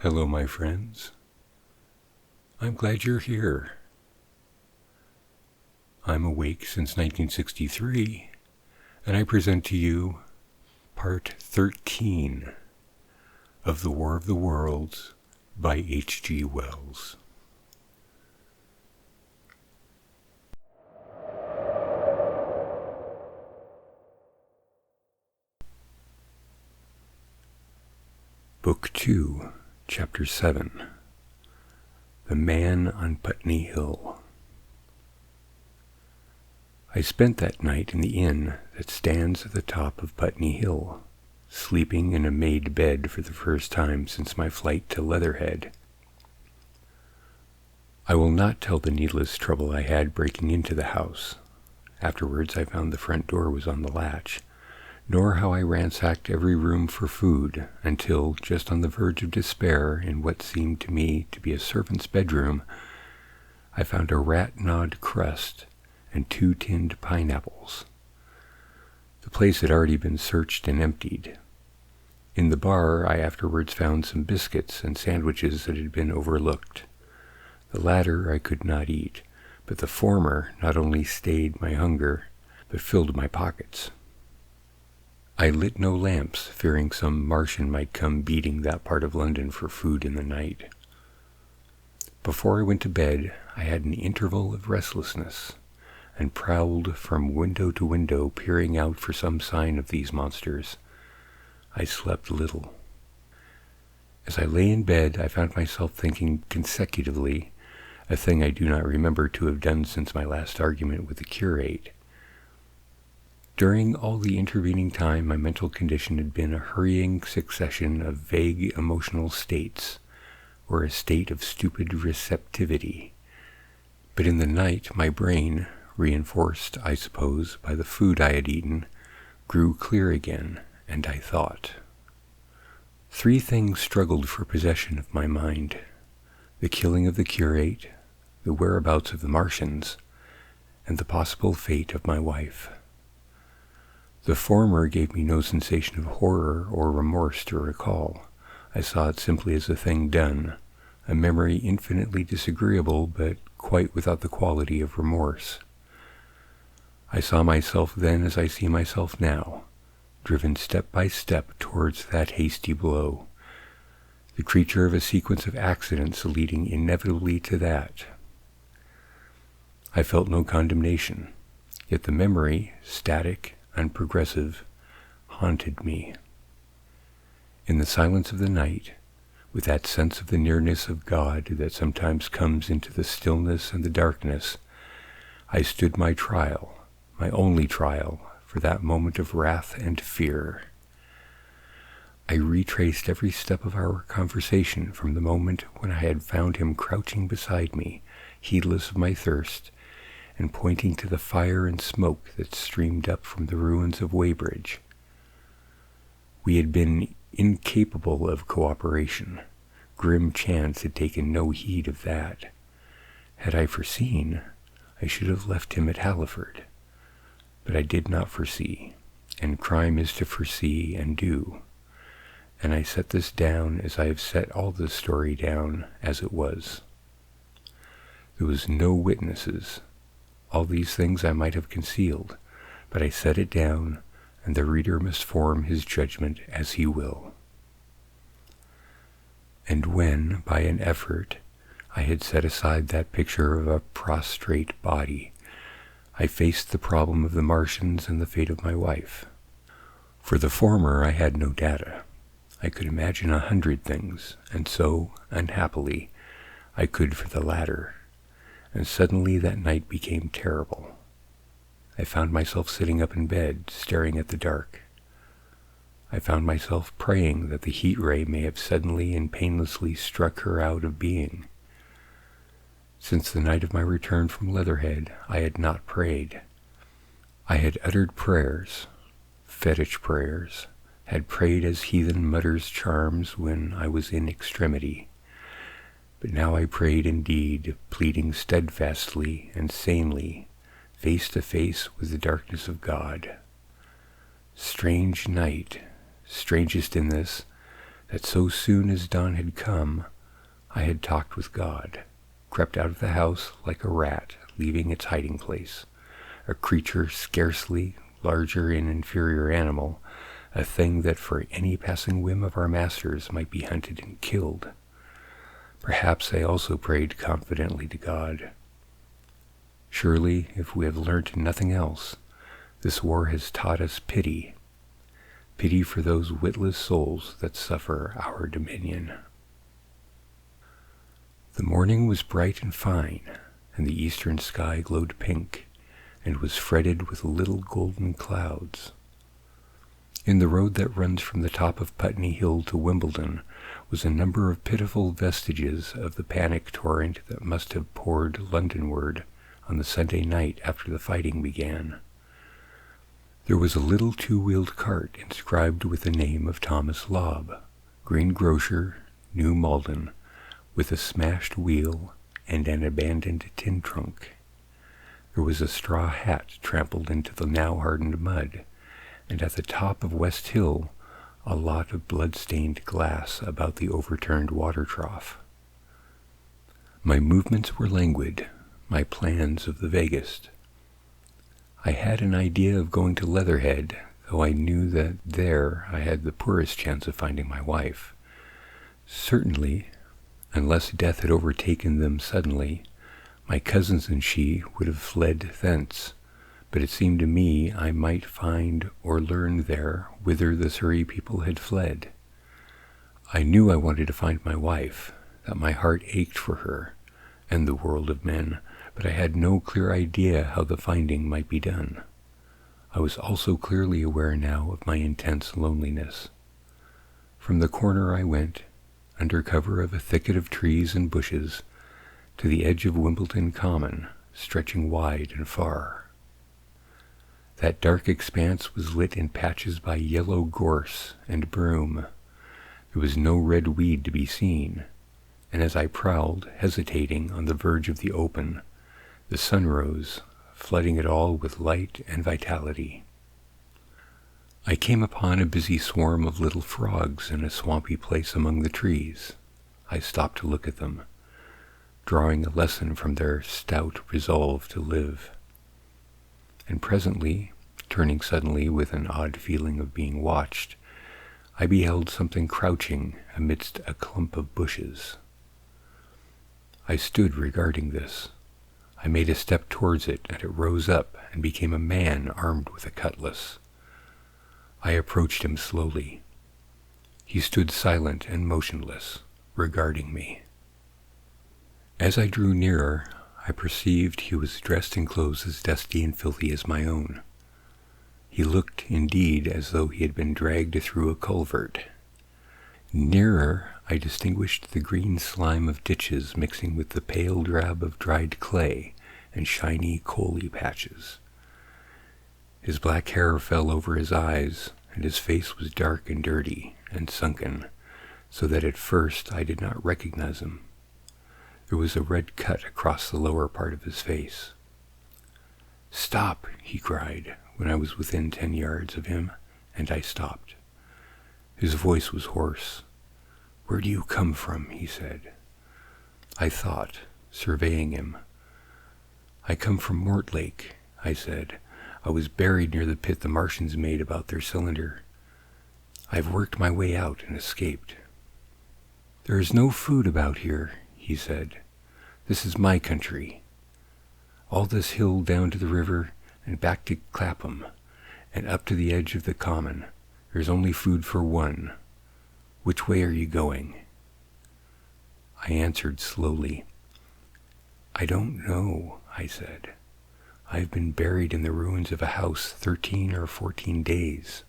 Hello, my friends. I'm glad you're here. I'm awake since 1963, and I present to you Part 13 of The War of the Worlds by H.G. Wells. Book 2, Chapter 7, The Man on Putney Hill. I spent that night in the inn that stands at the top of Putney Hill, sleeping in a made bed for the first time since my flight to Leatherhead. I will not tell the needless trouble I had breaking into the house. Afterwards I found the front door was on the latch, nor how I ransacked every room for food until, just on the verge of despair in what seemed to me to be a servant's bedroom, I found a rat-gnawed crust and 2 tinned pineapples. The place had already been searched and emptied. In the bar I afterwards found some biscuits and sandwiches that had been overlooked. The latter I could not eat, but the former not only stayed my hunger, but filled my pockets. I lit no lamps, fearing some Martian might come beating that part of London for food in the night. Before I went to bed, I had an interval of restlessness, and prowled from window to window, peering out for some sign of these monsters. I slept little. As I lay in bed, I found myself thinking consecutively, a thing I do not remember to have done since my last argument with the curate. During all the intervening time, my mental condition had been a hurrying succession of vague emotional states, or a state of stupid receptivity. But in the night, my brain, reinforced, I suppose, by the food I had eaten, grew clear again, and I thought. 3 things struggled for possession of my mind: the killing of the curate, the whereabouts of the Martians, and the possible fate of my wife. The former gave me no sensation of horror or remorse to recall. I saw it simply as a thing done, a memory infinitely disagreeable, but quite without the quality of remorse. I saw myself then as I see myself now, driven step by step towards that hasty blow, the creature of a sequence of accidents leading inevitably to that. I felt no condemnation, yet the memory, static, unprogressive, haunted me. In the silence of the night, with that sense of the nearness of God that sometimes comes into the stillness and the darkness, I stood my trial, my only trial, for that moment of wrath and fear. I retraced every step of our conversation from the moment when I had found him crouching beside me, heedless of my thirst, and pointing to the fire and smoke that streamed up from the ruins of Weybridge. We had been incapable of cooperation. Grim chance had taken no heed of that. Had I foreseen, I should have left him at Halliford. But I did not foresee, and crime is to foresee and do. And I set this down as I have set all this story down as it was. There was no witnesses. All these things I might have concealed, but I set it down, and the reader must form his judgment as he will. And when, by an effort, I had set aside that picture of a prostrate body, I faced the problem of the Martians and the fate of my wife. For the former I had no data. I could imagine 100 things, and so, unhappily, I could for the latter. And suddenly that night became terrible. I found myself sitting up in bed, staring at the dark. I found myself praying that the heat ray may have suddenly and painlessly struck her out of being. Since the night of my return from Leatherhead, I had not prayed. I had uttered prayers, fetish prayers, had prayed as heathen mutters charms when I was in extremity. But now I prayed indeed, pleading steadfastly and sanely, face to face with the darkness of God. Strange night, strangest in this, that so soon as dawn had come, I had talked with God, crept out of the house like a rat leaving its hiding place, a creature scarcely larger in inferior animal, a thing that for any passing whim of our masters might be hunted and killed. Perhaps I also prayed confidently to God. Surely, if we have learnt nothing else, this war has taught us pity, pity for those witless souls that suffer our dominion. The morning was bright and fine, and the eastern sky glowed pink, and was fretted with little golden clouds. In the road that runs from the top of Putney Hill to Wimbledon was a number of pitiful vestiges of the panic torrent that must have poured Londonward on the Sunday night after the fighting began. There was a little two-wheeled cart inscribed with the name of Thomas Lobb, greengrocer, New Malden, with a smashed wheel and an abandoned tin trunk. There was a straw hat trampled into the now hardened mud, and at the top of West Hill a lot of blood-stained glass about the overturned water trough. My movements were languid, my plans of the vaguest. I had an idea of going to Leatherhead, though I knew that there I had the poorest chance of finding my wife. Certainly, unless death had overtaken them suddenly, my cousins and she would have fled thence, but it seemed to me I might find or learn there whither the Surrey people had fled. I knew I wanted to find my wife, that my heart ached for her and the world of men, but I had no clear idea how the finding might be done. I was also clearly aware now of my intense loneliness. From the corner I went, under cover of a thicket of trees and bushes, to the edge of Wimbledon Common, stretching wide and far. That dark expanse was lit in patches by yellow gorse and broom. There was no red weed to be seen, and as I prowled, hesitating on the verge of the open, the sun rose, flooding it all with light and vitality. I came upon a busy swarm of little frogs in a swampy place among the trees. I stopped to look at them, drawing a lesson from their stout resolve to live. And presently, turning suddenly with an odd feeling of being watched, I beheld something crouching amidst a clump of bushes. I stood regarding this. I made a step towards it, and it rose up and became a man armed with a cutlass. I approached him slowly. He stood silent and motionless, regarding me. As I drew nearer, I perceived he was dressed in clothes as dusty and filthy as my own. He looked, indeed, as though he had been dragged through a culvert. Nearer, I distinguished the green slime of ditches mixing with the pale drab of dried clay and shiny coaly patches. His black hair fell over his eyes, and his face was dark and dirty and sunken, so that at first I did not recognize him. There was a red cut across the lower part of his face. "Stop!" he cried, when I was within 10 yards of him, and I stopped. His voice was hoarse. "Where do you come from?" he said. I thought, surveying him. "I come from Mortlake," I said. "I was buried near the pit the Martians made about their cylinder. I've worked my way out and escaped." "There is no food about here," he said. "This is my country. All this hill down to the river and back to Clapham and up to the edge of the common. There's only food for one. Which way are you going?" I answered slowly. "I don't know," I said. "I've been buried in the ruins of a house 13 or 14 days.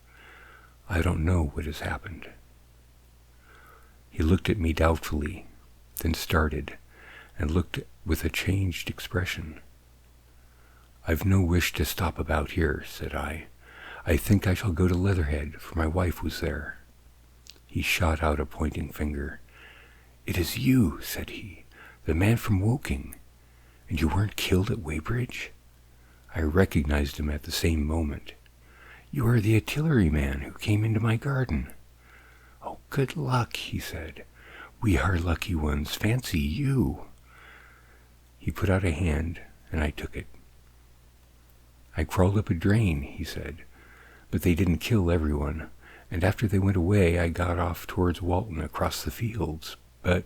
I don't know what has happened." He looked at me doubtfully, then started, and looked with a changed expression. "I've no wish to stop about here," said I. "I think I shall go to Leatherhead, for my wife was there." He shot out a pointing finger. "It is you," said he, "the man from Woking, and you weren't killed at Weybridge?" I recognized him at the same moment. "You are the artillery man who came into my garden." "Oh, Good luck, he said. We are lucky ones. Fancy you. He put out a hand, and I took it. I crawled up a drain, he said, but they didn't kill everyone, and after they went away I got off towards Walton across the fields, but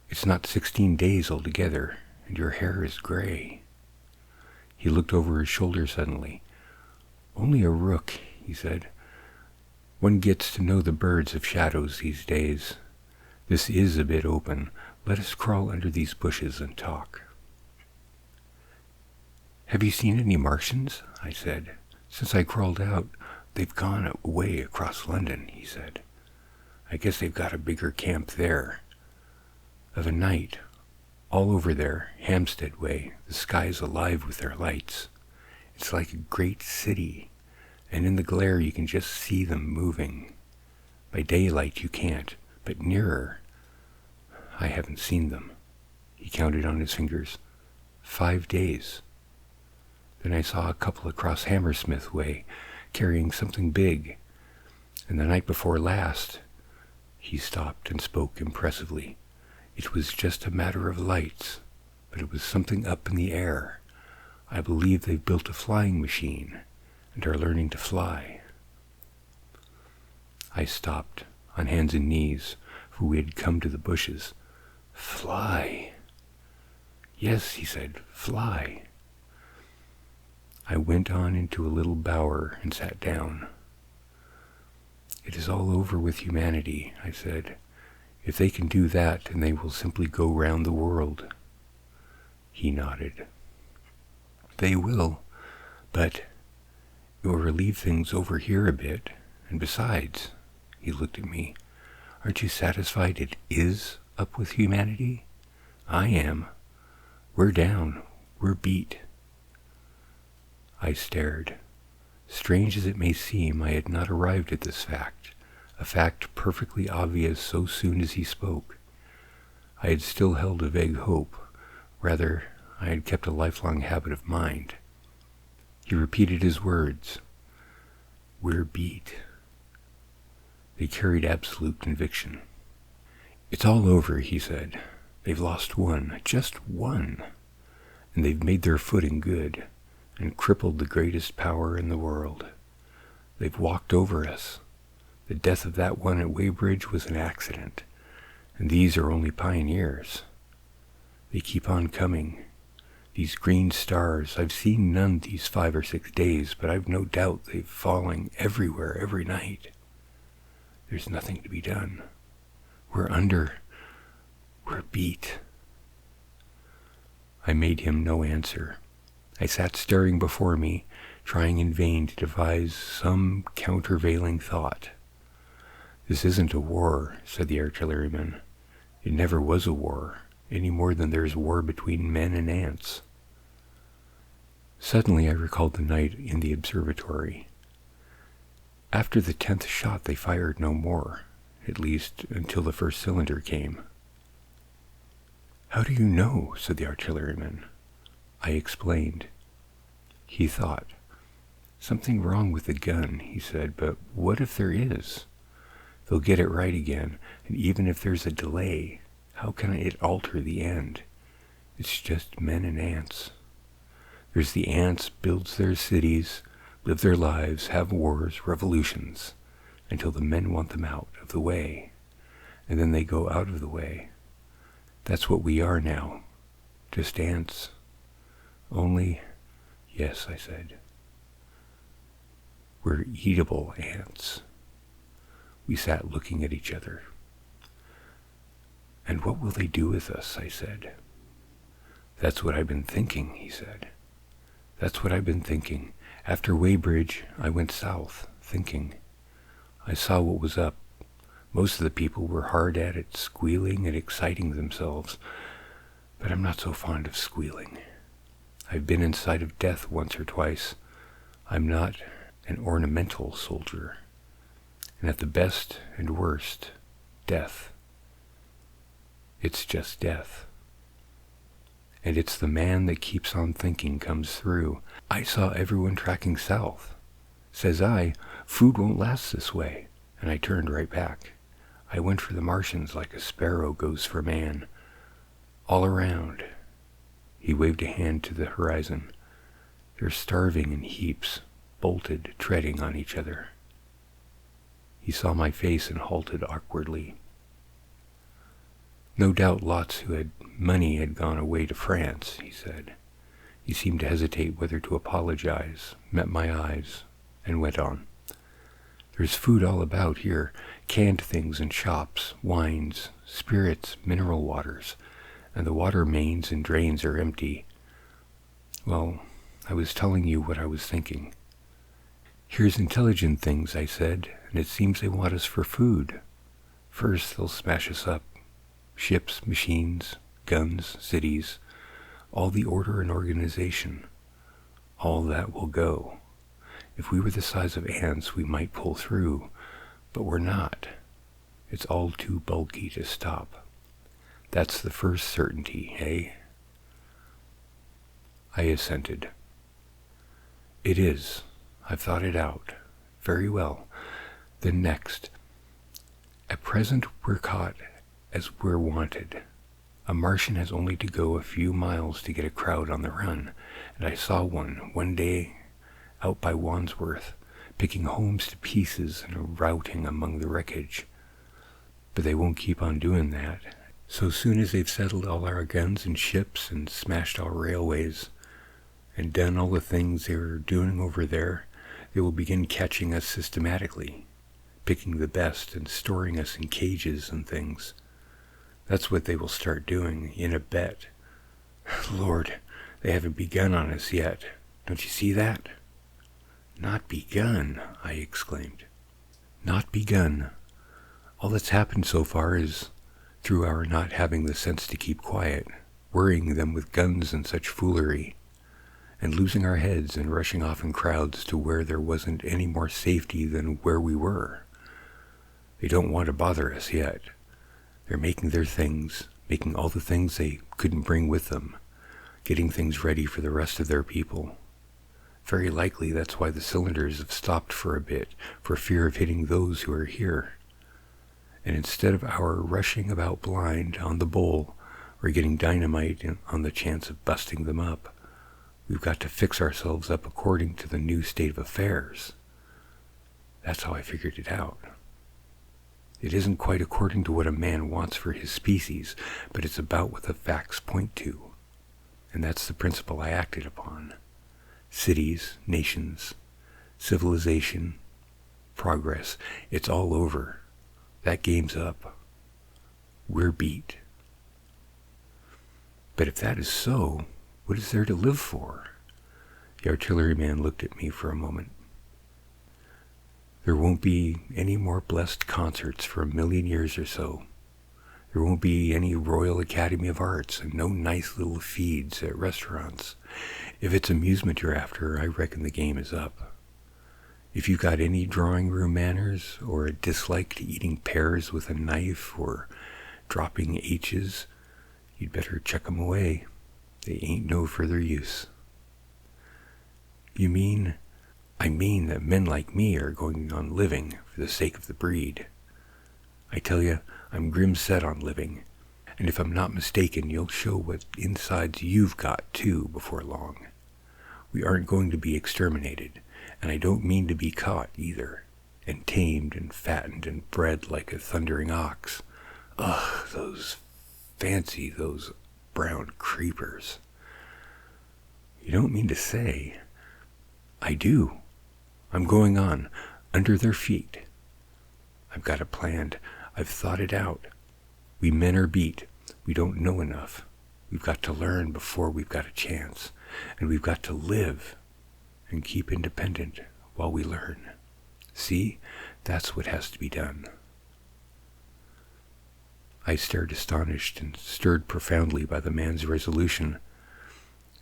it's not 16 days altogether, and your hair is gray. He looked over his shoulder suddenly. Only a rook, he said. One gets to know the birds of shadows these days. This is a bit open. Let us crawl under these bushes and talk. Have you seen any Martians? I said. Since I crawled out, they've gone away across London, he said. I guess they've got a bigger camp there. Of a night, all over there, Hampstead way, the sky's alive with their lights. It's like a great city, and in the glare you can just see them moving. By daylight you can't, but nearer, I haven't seen them. He counted on his fingers. 5 days. Then I saw a couple across Hammersmith way, carrying something big. And the night before last, he stopped and spoke impressively. It was just a matter of lights, but it was something up in the air. I believe they've built a flying machine and are learning to fly. I stopped, on hands and knees, for we had come to the bushes. Fly. Yes, he said, fly. I went on into a little bower and sat down. It is all over with humanity, I said. If they can do that, then they will simply go round the world. He nodded. They will, but it will relieve things over here a bit, and besides, he looked at me, aren't you satisfied it is up with humanity? I am. We're down. We're beat. I stared. Strange as it may seem, I had not arrived at this fact, a fact perfectly obvious so soon as he spoke. I had still held a vague hope. Rather, I had kept a lifelong habit of mind. He repeated his words. We're beat. They carried absolute conviction. It's all over, he said. They've lost one, just one, and they've made their footing good and crippled the greatest power in the world. They've walked over us. The death of that one at Weybridge was an accident, and these are only pioneers. They keep on coming. These green stars, I've seen none these 5 or 6 days, but I've no doubt they've fallen everywhere every night. There's nothing to be done. We're under. We're beat. I made him no answer. I sat staring before me, trying in vain to devise some countervailing thought. This isn't a war, said the artilleryman. It never was a war, any more than there's war between men and ants. Suddenly I recalled the night in the observatory. After the 10th shot they fired no more, at least until the first cylinder came. How do you know? Said the artilleryman. I explained. He thought. Something wrong with the gun, he said, but what if there is? They'll get it right again, and even if there's a delay, how can it alter the end? It's just men and ants. There's the ants builds their cities, live their lives, have wars, revolutions, until the men want them out of the way, and then they go out of the way. That's what we are now, just ants. Only, yes, I said, we're eatable ants. We sat looking at each other. And what will they do with us? I said. That's what I've been thinking, he said. That's what I've been thinking. After Weybridge, I went south, thinking. I saw what was up. Most of the people were hard at it, squealing and exciting themselves. But I'm not so fond of squealing. I've been in sight of death once or twice. I'm not an ornamental soldier. And at the best and worst, death. It's just death. And it's the man that keeps on thinking comes through. I saw everyone tracking south. Says I, food won't last this way. And I turned right back. I went for the Martians like a sparrow goes for man. All around. He waved a hand to the horizon. They're starving in heaps, bolted, treading on each other. He saw my face and halted awkwardly. No doubt lots who had money had gone away to France, he said. He seemed to hesitate whether to apologize, met my eyes, and went on. There's food all about here, canned things in shops, wines, spirits, mineral waters, and the water mains and drains are empty. Well, I was telling you what I was thinking. Here's intelligent things, I said, and it seems they want us for food. First, they'll smash us up. Ships, machines, guns, cities, all the order and organization. All that will go. If we were the size of ants, we might pull through, but we're not. It's all too bulky to stop. That's the first certainty, eh? I assented. It is. I've thought it out. Very well. Then next. At present, we're caught as we're wanted. A Martian has only to go a few miles to get a crowd on the run, and I saw one day out by Wandsworth, picking homes to pieces and routing among the wreckage. But they won't keep on doing that. So soon as they've settled all our guns and ships and smashed our railways and done all the things they were doing over there, they will begin catching us systematically, picking the best and storing us in cages and things. That's what they will start doing, in a bet. Lord, they haven't begun on us yet. Don't you see that? Not begun, I exclaimed. Not begun. All that's happened so far is through our not having the sense to keep quiet, worrying them with guns and such foolery, and losing our heads and rushing off in crowds to where there wasn't any more safety than where we were. They don't want to bother us yet. They're making their things, making all the things they couldn't bring with them, getting things ready for the rest of their people. Very likely that's why the cylinders have stopped for a bit, for fear of hitting those who are here. And instead of our rushing about blind on the bowl, or getting dynamite on the chance of busting them up, we've got to fix ourselves up according to the new state of affairs. That's how I figured it out. It isn't quite according to what a man wants for his species, but it's about what the facts point to. And that's the principle I acted upon. Cities, nations, civilization, progress, it's all over. That game's up. We're beat. But if that is so, what is there to live for? The artilleryman looked at me for a moment. There won't be any more blessed concerts for 1,000,000 years or so. There won't be any Royal Academy of Arts and no nice little feeds at restaurants. If it's amusement you're after, I reckon the game is up. If you've got any drawing room manners or a dislike to eating pears with a knife or dropping H's, you'd better chuck 'em away. They ain't no further use. You mean? I mean that men like me are going on living for the sake of the breed. I tell you, I'm grim set on living, and if I'm not mistaken, you'll show what insides you've got, too, before long. We aren't going to be exterminated, and I don't mean to be caught, either, and tamed and fattened and bred like a thundering ox. Ugh, those brown creepers. You don't mean to say... I do. I'm going on, under their feet. I've got it planned. I've thought it out. We men are beat. We don't know enough. We've got to learn before we've got a chance. And we've got to live and keep independent while we learn. See? That's what has to be done. I stared astonished and stirred profoundly by the man's resolution.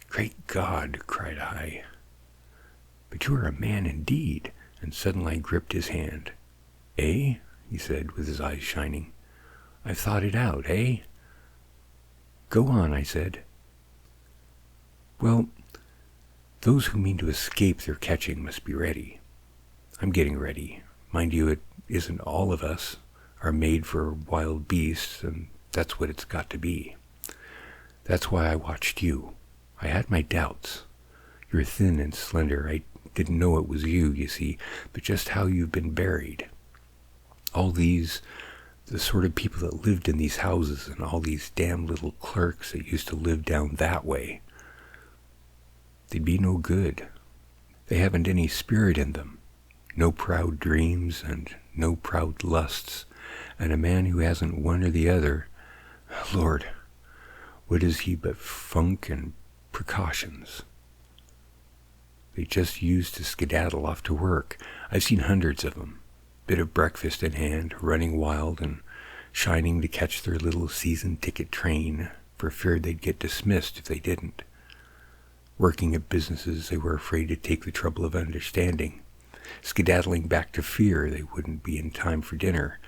Great God, cried I. But you are a man indeed, and suddenly I gripped his hand. Eh? He said, with his eyes shining. I've thought it out, eh? Go on, I said. Well, those who mean to escape their catching must be ready. I'm getting ready. Mind you, it isn't all of us are made for wild beasts, and that's what it's got to be. That's why I watched you. I had my doubts. You're thin and slender. I didn't know it was you, you see, but just how you've been buried. All these, the sort of people that lived in these houses, and all these damn little clerks that used to live down that way, they'd be no good. They haven't any spirit in them. No proud dreams and no proud lusts. And a man who hasn't one or the other, Lord, what is he but funk and precautions? They just used to skedaddle off to work. I've seen hundreds of them. Bit of breakfast in hand, running wild and shining to catch their little season ticket train for fear they'd get dismissed if they didn't. Working at businesses they were afraid to take the trouble of understanding. Skedaddling back to fear they wouldn't be in time for dinner.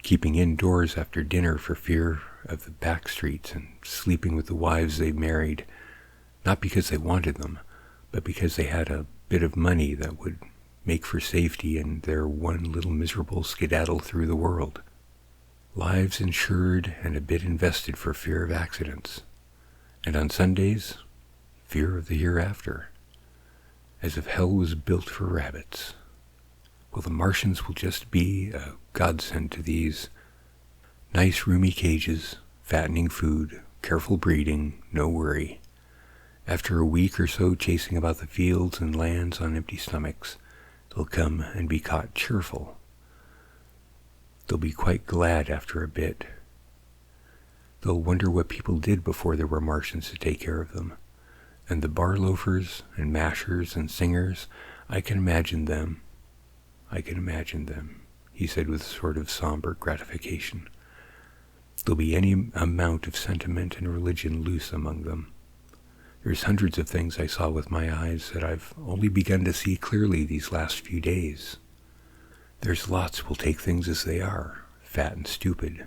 Keeping indoors after dinner for fear of the back streets and sleeping with the wives they married, not because they wanted them, but because they had a bit of money that would make for safety in their one little miserable skedaddle through the world. Lives insured and a bit invested for fear of accidents. And on Sundays, fear of the hereafter. As if hell was built for rabbits. Well, the Martians will just be a godsend to these. Nice roomy cages, fattening food, careful breeding, no worry. After a week or so chasing about the fields and lands on empty stomachs, they'll come and be caught cheerful. They'll be quite glad after a bit. They'll wonder what people did before there were Martians to take care of them. And the bar loafers and mashers and singers, I can imagine them, he said with a sort of somber gratification. There'll be any amount of sentiment and religion loose among them. There's hundreds of things I saw with my eyes that I've only begun to see clearly these last few days. There's lots will take things as they are, fat and stupid,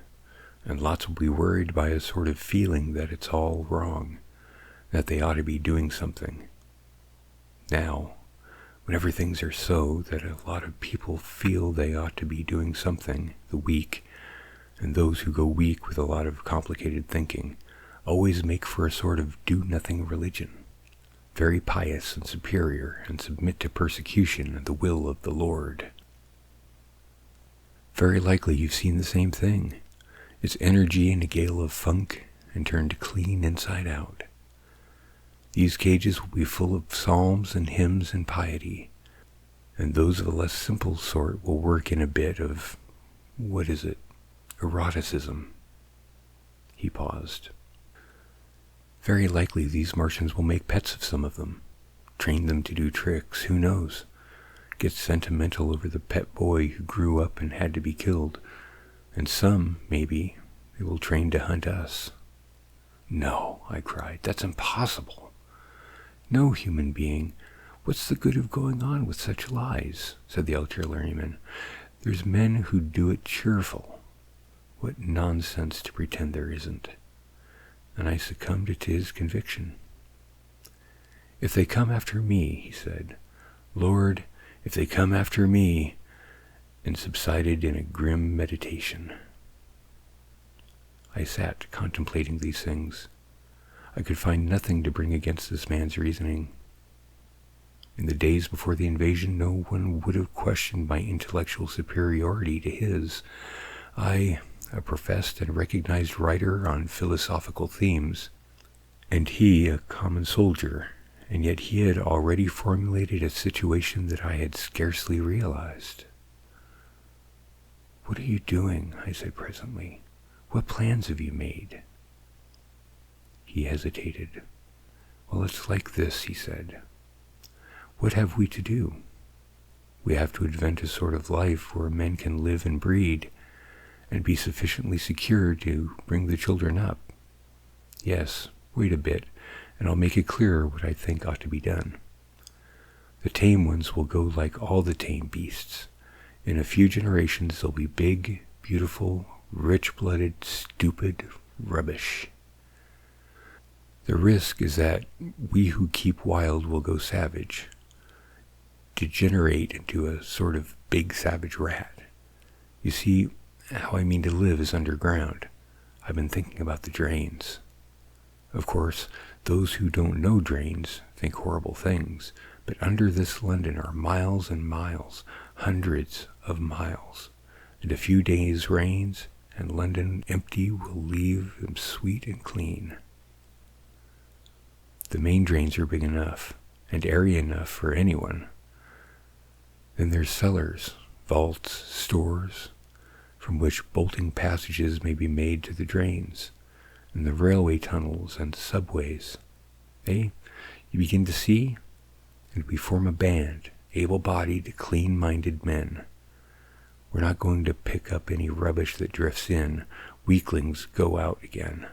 and lots will be worried by a sort of feeling that it's all wrong, that they ought to be doing something. Now, whenever things are so that a lot of people feel they ought to be doing something, the weak, and those who go weak with a lot of complicated thinking, always make for a sort of do-nothing religion, very pious and superior, and submit to persecution and the will of the Lord. Very likely you've seen the same thing. It's energy in a gale of funk and turned clean inside out. These cages will be full of psalms and hymns and piety, and those of a less simple sort will work in a bit of, eroticism. He paused. Very likely these Martians will make pets of some of them, train them to do tricks, who knows, get sentimental over the pet boy who grew up and had to be killed, and some, maybe, they will train to hunt us. No, I cried, that's impossible. No human being. What's the good of going on with such lies? Said the Ultraliurman. There's men who do it cheerful. What nonsense to pretend there isn't. And I succumbed to his conviction. If they come after me, he said, Lord, if they come after me, and subsided in a grim meditation. I sat contemplating these things. I could find nothing to bring against this man's reasoning. In the days before the invasion, no one would have questioned my intellectual superiority to his. I, a professed and recognized writer on philosophical themes, and he a common soldier, and yet he had already formulated a situation that I had scarcely realized. What are you doing? I said presently. What plans have you made? He hesitated. Well, it's like this, he said. What have we to do? We have to invent a sort of life where men can live and breed, and be sufficiently secure to bring the children up. Yes, wait a bit, and I'll make it clearer what I think ought to be done. The tame ones will go like all the tame beasts. In a few generations they'll be big, beautiful, rich-blooded, stupid rubbish. The risk is that we who keep wild will go savage, degenerate into a sort of big savage rat, You see, how I mean to live is underground. I've been thinking about the drains. Of course, those who don't know drains think horrible things, but under this London are miles and miles, hundreds of miles, and a few days' rains, and London empty will leave them sweet and clean. The main drains are big enough, and airy enough for anyone. Then there's cellars, vaults, stores, from which bolting passages may be made to the drains, and the railway tunnels and subways. You begin to see, and we form a band, able-bodied, clean-minded men. We're not going to pick up any rubbish that drifts in. Weaklings go out again.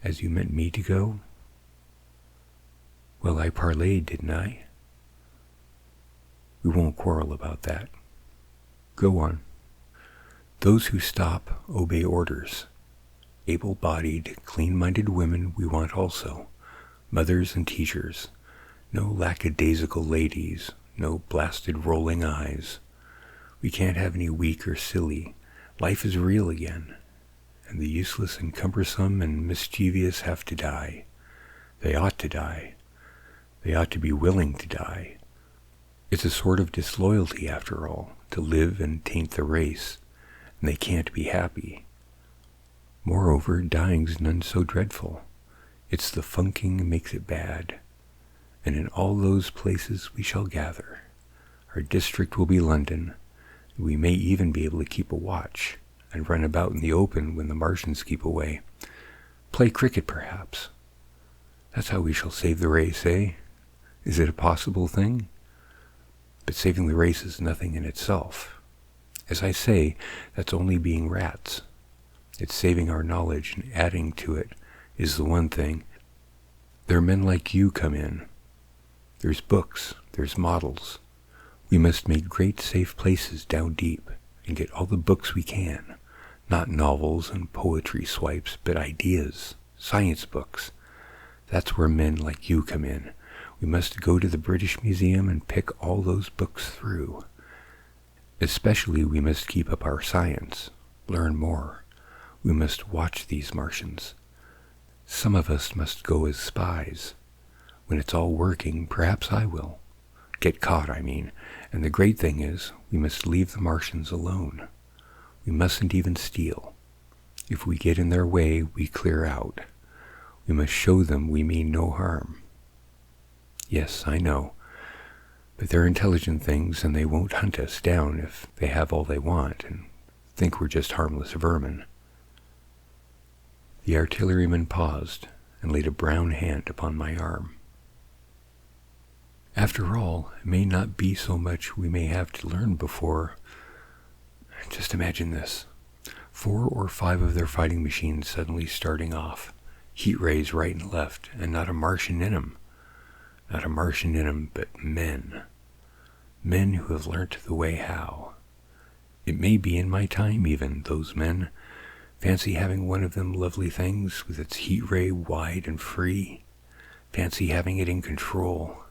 As you meant me to go? Well, I parlayed, didn't I? We won't quarrel about that. Go on. Those who stop obey orders. Able-bodied, clean-minded women we want also. Mothers and teachers. No lackadaisical ladies. No blasted rolling eyes. We can't have any weak or silly. Life is real again. And the useless and cumbersome and mischievous have to die. They ought to die. They ought to be willing to die. It's a sort of disloyalty, after all, to live and taint the race, and they can't be happy. Moreover, dying's none so dreadful. It's the funking makes it bad. And in all those places we shall gather. Our district will be London, and we may even be able to keep a watch, and run about in the open when the Martians keep away. Play cricket, perhaps. That's how we shall save the race, eh? Is it a possible thing? But saving the race is nothing in itself. As I say, that's only being rats. It's saving our knowledge and adding to it is the one thing. There are men like you come in. There's books, there's models. We must make great safe places down deep and get all the books we can. Not novels and poetry swipes, but ideas, science books. That's where men like you come in. We must go to the British Museum and pick all those books through. Especially we must keep up our science, learn more. We must watch these Martians. Some of us must go as spies. When it's all working, perhaps I will. Get caught, I mean. And the great thing is, we must leave the Martians alone. We mustn't even steal. If we get in their way, we clear out. We must show them we mean no harm. Yes, I know. But they're intelligent things, and they won't hunt us down if they have all they want and think we're just harmless vermin. The artilleryman paused and laid a brown hand upon my arm. After all, it may not be so much we may have to learn before. Just imagine this. 4 or 5 of their fighting machines suddenly starting off. Heat rays right and left, and not a Martian in 'em. Not a Martian in 'em, but men. Men who have learnt the way how. It may be in my time even, those men. Fancy having one of them lovely things with its heat ray wide and free. Fancy having it in control.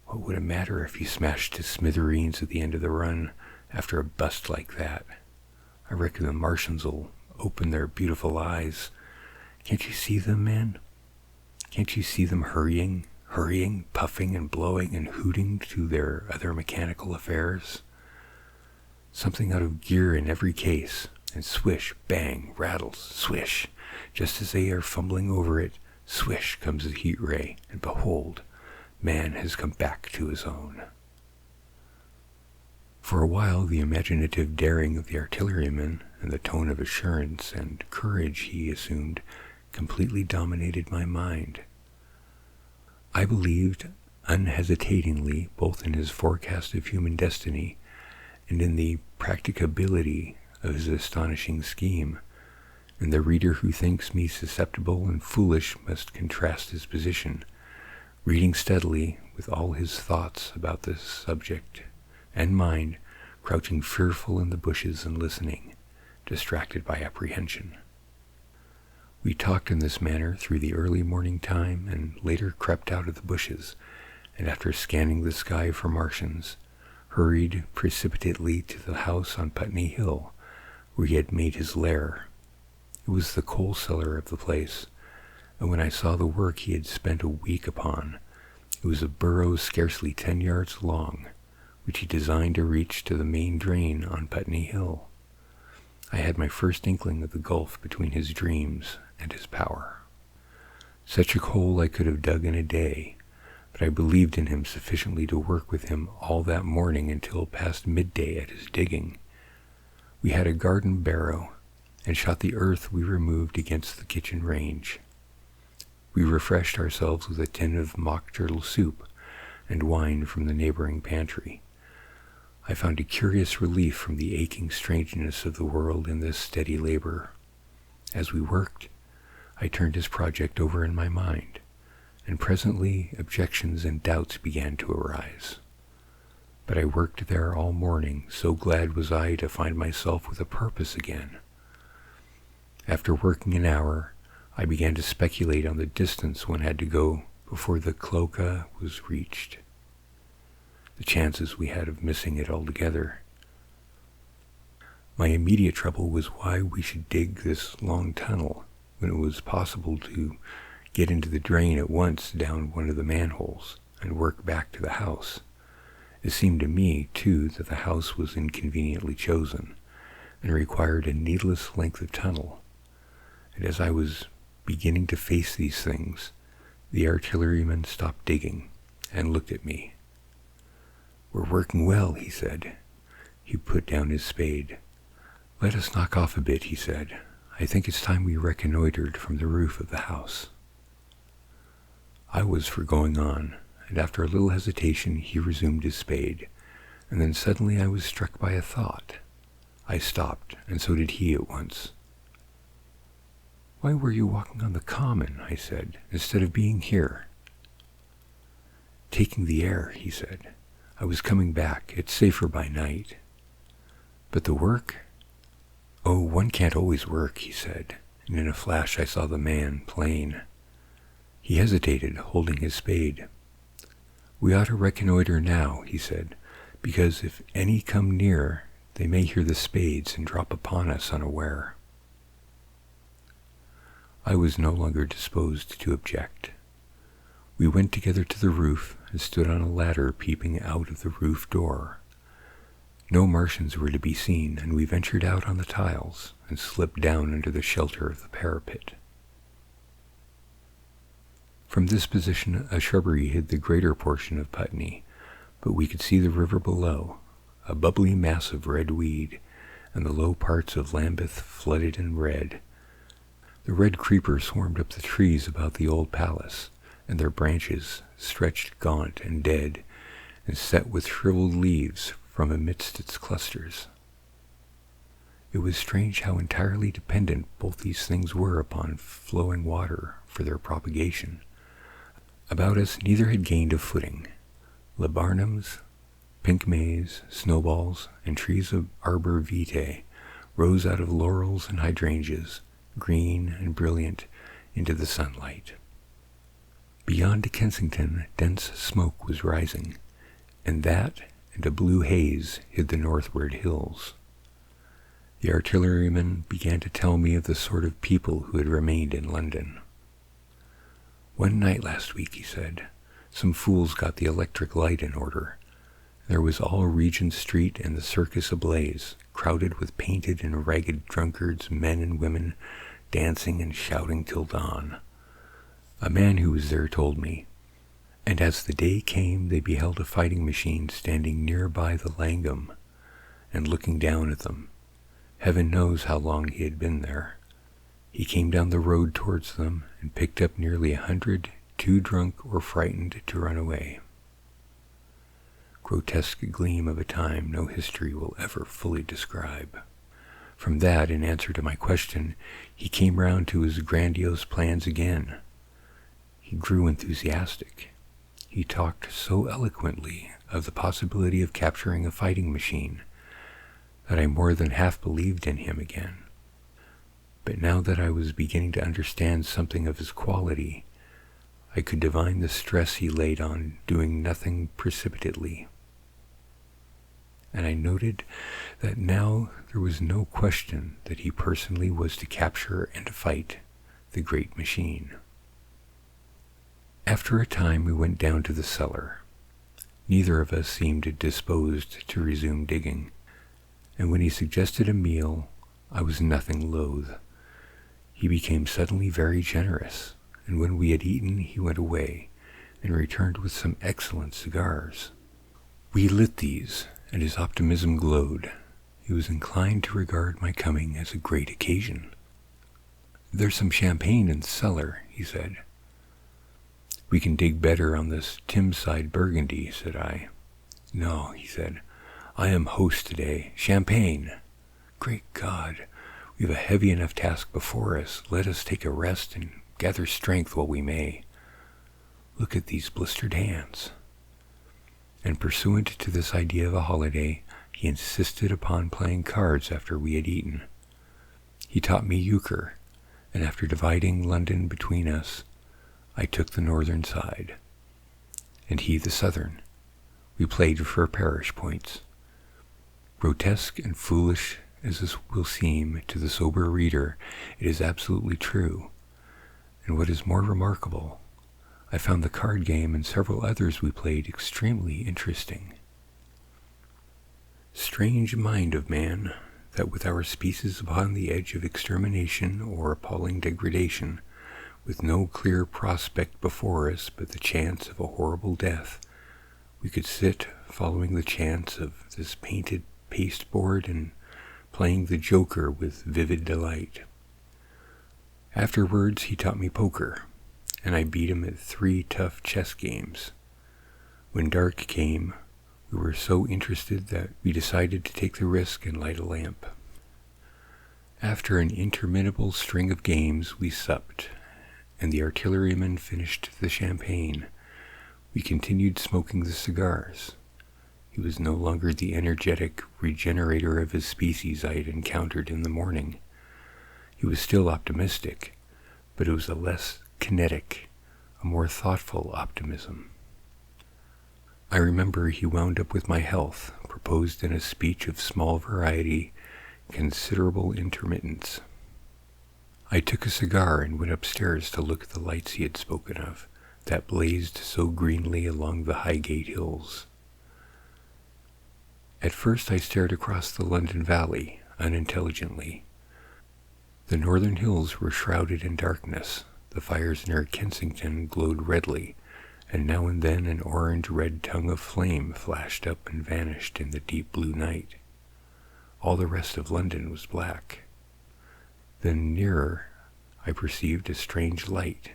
What would it matter if you smashed to smithereens at the end of the run after a bust like that? I reckon the Martians will open their beautiful eyes. Can't you see them, man? Can't you see them hurrying, puffing and blowing and hooting to their other mechanical affairs? Something out of gear in every case, and swish, bang, rattles, swish. Just as they are fumbling over it, swish comes the heat ray, and behold, man has come back to his own. For a while, the imaginative daring of the artilleryman and the tone of assurance and courage he assumed completely dominated my mind. I believed unhesitatingly both in his forecast of human destiny and in the practicability of his astonishing scheme, and the reader who thinks me susceptible and foolish must contrast his position, reading steadily with all his thoughts about this subject, and mine crouching fearful in the bushes and listening, distracted by apprehension. We talked in this manner through the early morning time, and later crept out of the bushes, and after scanning the sky for Martians, hurried precipitately to the house on Putney Hill, where he had made his lair. It was the coal cellar of the place, and when I saw the work he had spent a week upon, it was a burrow scarcely 10 yards long, which he designed to reach to the main drain on Putney Hill. I had my first inkling of the gulf between his dreams and his power. Such a hole I could have dug in a day, but I believed in him sufficiently to work with him all that morning until past midday at his digging. We had a garden barrow, and shot the earth we removed against the kitchen range. We refreshed ourselves with a tin of mock turtle soup and wine from the neighboring pantry. I found a curious relief from the aching strangeness of the world in this steady labor. As we worked, I turned his project over in my mind, and presently objections and doubts began to arise. But I worked there all morning, so glad was I to find myself with a purpose again. After working an hour, I began to speculate on the distance one had to go before the cloaca was reached. The chances we had of missing it altogether. My immediate trouble was why we should dig this long tunnel when it was possible to get into the drain at once down one of the manholes and work back to the house. It seemed to me, too, that the house was inconveniently chosen and required a needless length of tunnel. And as I was beginning to face these things, the artilleryman stopped digging and looked at me. "We're working well," he said. He put down his spade. "Let us knock off a bit," he said. "I think it's time we reconnoitered from the roof of the house." I was for going on, and after a little hesitation he resumed his spade, and then suddenly I was struck by a thought. I stopped, and so did he at once. "Why were you walking on the common," I said, "instead of being here?" "Taking the air," he said. "I was coming back. It's safer by night." "But the work?" "Oh, one can't always work," he said, and in a flash I saw the man plain. He hesitated, holding his spade. "We ought to reconnoiter now," he said, "because if any come near, they may hear the spades and drop upon us unaware." I was no longer disposed to object. We went together to the roof and stood on a ladder peeping out of the roof door. No Martians were to be seen, and we ventured out on the tiles and slipped down under the shelter of the parapet. From this position a shrubbery hid the greater portion of Putney, but we could see the river below, a bubbly mass of red weed, and the low parts of Lambeth flooded in red. The red creeper swarmed up the trees about the old palace, and their branches stretched gaunt and dead, and set with shriveled leaves from amidst its clusters. It was strange how entirely dependent both these things were upon flowing water for their propagation. About us neither had gained a footing. Laburnums, pink maize, snowballs, and trees of arbor vitae rose out of laurels and hydrangeas, green and brilliant, into the sunlight. Beyond Kensington, dense smoke was rising, and that and a blue haze hid the northward hills. The artilleryman began to tell me of the sort of people who had remained in London. "One night last week," he said, "some fools got the electric light in order. There was all Regent Street and the Circus ablaze, crowded with painted and ragged drunkards, men and women, dancing and shouting till dawn. A man who was there told me, and as the day came they beheld a fighting machine standing near by the Langham, and looking down at them. Heaven knows how long he had been there. He came down the road towards them and picked up nearly 100, too drunk or frightened to run away." Grotesque gleam of a time no history will ever fully describe. From that, in answer to my question, he came round to his grandiose plans again. He grew enthusiastic. He talked so eloquently of the possibility of capturing a fighting machine that I more than half believed in him again. But now that I was beginning to understand something of his quality, I could divine the stress he laid on doing nothing precipitately. and I noted that now there was no question that he personally was to capture and fight the great machine. After a time we went down to the cellar. Neither of us seemed disposed to resume digging, and when he suggested a meal, I was nothing loath. He became suddenly very generous, and when we had eaten he went away and returned with some excellent cigars. We lit these, and his optimism glowed. He was inclined to regard my coming as a great occasion. "There's some champagne in the cellar," he said. "We can dig better on this Timside Burgundy," said I. "No," he said, "I am host today. Champagne! Great God, we have a heavy enough task before us. Let us take a rest and gather strength while we may. Look at these blistered hands." And pursuant to this idea of a holiday, he insisted upon playing cards after we had eaten. He taught me euchre, and after dividing London between us, I took the northern side, and he the southern. We played for parish points. Grotesque and foolish as this will seem to the sober reader, it is absolutely true. And what is more remarkable, I found the card game and several others we played extremely interesting. Strange mind of man, that with our species upon the edge of extermination or appalling degradation, with no clear prospect before us but the chance of a horrible death, we could sit following the chance of this painted pasteboard and playing the joker with vivid delight. Afterwards he taught me poker, and I beat him at 3 tough chess games. When dark came, we were so interested that we decided to take the risk and light a lamp. After an interminable string of games, we supped, and the artilleryman finished the champagne. We continued smoking the cigars. He was no longer the energetic regenerator of his species I had encountered in the morning. He was still optimistic, but it was a less kinetic, a more thoughtful optimism. I remember he wound up with my health, proposed in a speech of small variety, considerable intermittence. I took a cigar and went upstairs to look at the lights he had spoken of, that blazed so greenly along the Highgate hills. At first I stared across the London Valley, unintelligently. The northern hills were shrouded in darkness. The fires near Kensington glowed redly, and now and then an orange-red tongue of flame flashed up and vanished in the deep blue night. All the rest of London was black. Then nearer, I perceived a strange light,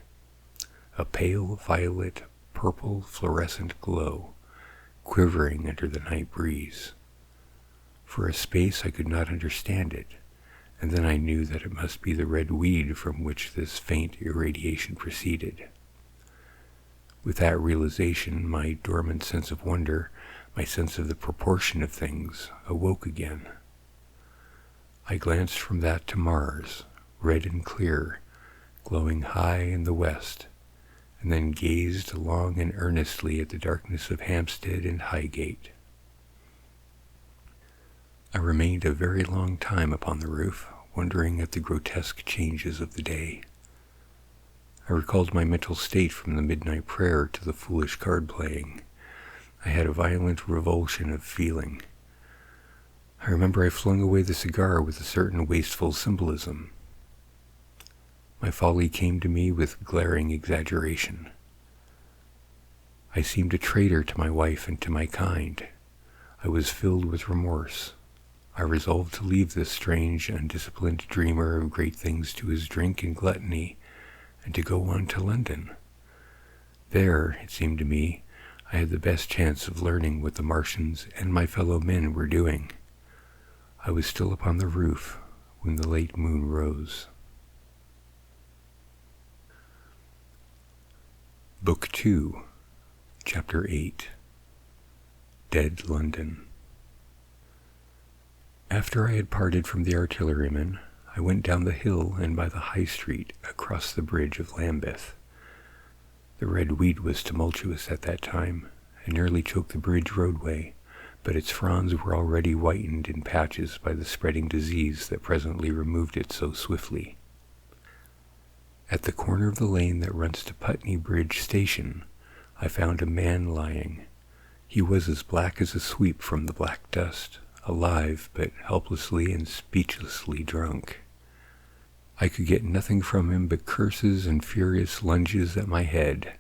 a pale violet, purple fluorescent glow, quivering under the night breeze. For a space I could not understand it, and then I knew that it must be the red weed from which this faint irradiation proceeded. With that realization, my dormant sense of wonder, my sense of the proportion of things, awoke again. I glanced from that to Mars, red and clear, glowing high in the west, and then gazed long and earnestly at the darkness of Hampstead and Highgate. I remained a very long time upon the roof, wondering at the grotesque changes of the day. I recalled my mental state from the midnight prayer to the foolish card-playing. I had a violent revulsion of feeling. I remember I flung away the cigar with a certain wasteful symbolism. My folly came to me with glaring exaggeration. I seemed a traitor to my wife and to my kind. I was filled with remorse. I resolved to leave this strange, undisciplined dreamer of great things to his drink and gluttony, and to go on to London. There, it seemed to me, I had the best chance of learning what the Martians and my fellow men were doing. I was still upon the roof when the late moon rose. Book 2, Chapter 8. Dead London. After I had parted from the artilleryman, I went down the hill and by the High Street across the bridge of Lambeth. The red weed was tumultuous at that time, and nearly choked the bridge roadway, but its fronds were already whitened in patches by the spreading disease that presently removed it so swiftly. At the corner of the lane that runs to Putney Bridge Station, I found a man lying. He was as black as a sweep from the black dust, alive but helplessly and speechlessly drunk. I could get nothing from him but curses and furious lunges at my head.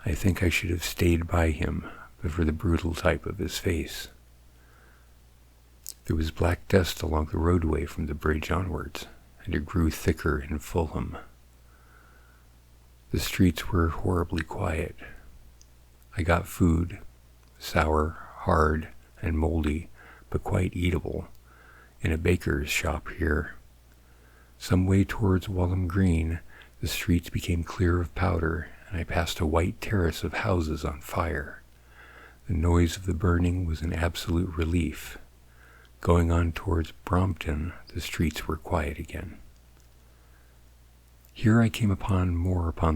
I think I should have stayed by him, but for the brutal type of his face. There was black dust along the roadway from the bridge onwards, and it grew thicker in Fulham. The streets were horribly quiet. I got food, sour, hard, and moldy, but quite eatable, in a baker's shop here. Some way towards Walham Green, the streets became clear of powder, and I passed a white terrace of houses on fire. The noise of the burning was an absolute relief. Going on towards Brompton, the streets were quiet again. Here I came upon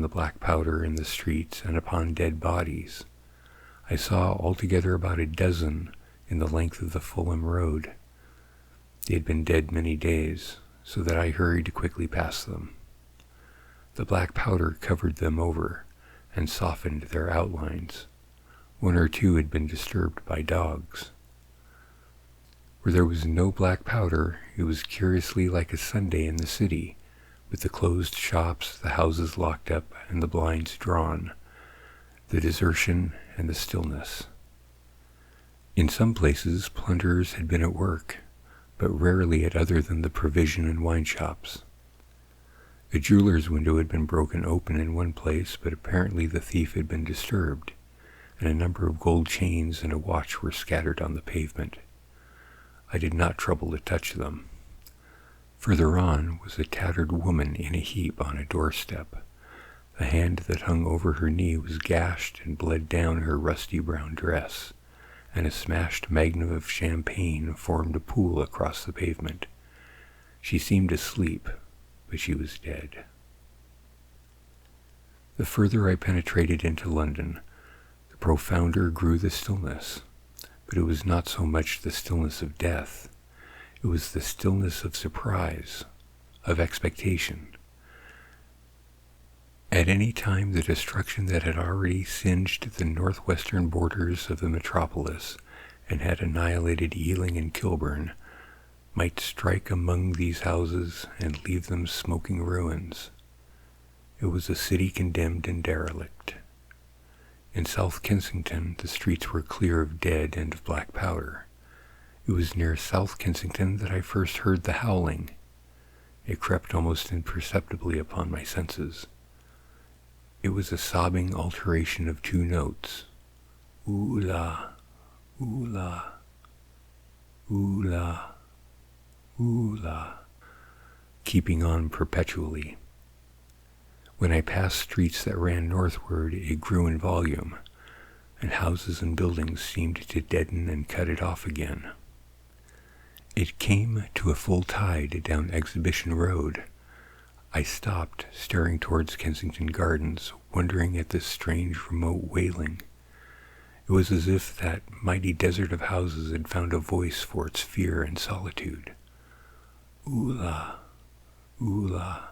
the black powder in the streets and upon dead bodies. I saw altogether about a dozen in the length of the Fulham Road. They had been dead many days, so that I hurried quickly past them. The black powder covered them over and softened their outlines. One or two had been disturbed by dogs. Where there was no black powder, it was curiously like a Sunday in the city, with the closed shops, the houses locked up, and the blinds drawn, the desertion and the stillness. In some places, plunderers had been at work, but rarely at other than the provision and wine shops. A jeweler's window had been broken open in one place, but apparently the thief had been disturbed, and a number of gold chains and a watch were scattered on the pavement. I did not trouble to touch them. Further on was a tattered woman in a heap on a doorstep. The hand that hung over her knee was gashed and bled down her rusty brown dress, and a smashed magnum of champagne formed a pool across the pavement. She seemed asleep, but she was dead. The further I penetrated into London, the profounder grew the stillness, but it was not so much the stillness of death. It was the stillness of surprise, of expectation. At any time the destruction that had already singed the northwestern borders of the metropolis and had annihilated Ealing and Kilburn might strike among these houses and leave them smoking ruins. It was a city condemned and derelict. In South Kensington the streets were clear of dead and of black powder. It was near South Kensington that I first heard the howling. It crept almost imperceptibly upon my senses. It was a sobbing alteration of two notes, ooh-la, ooh-la, ooh-la, ooh-la, keeping on perpetually. When I passed streets that ran northward, it grew in volume, and houses and buildings seemed to deaden and cut it off again. It came to a full tide down Exhibition Road. I stopped, staring towards Kensington Gardens, wondering at this strange remote wailing. It was as if that mighty desert of houses had found a voice for its fear and solitude. Ooh-la, ooh-la,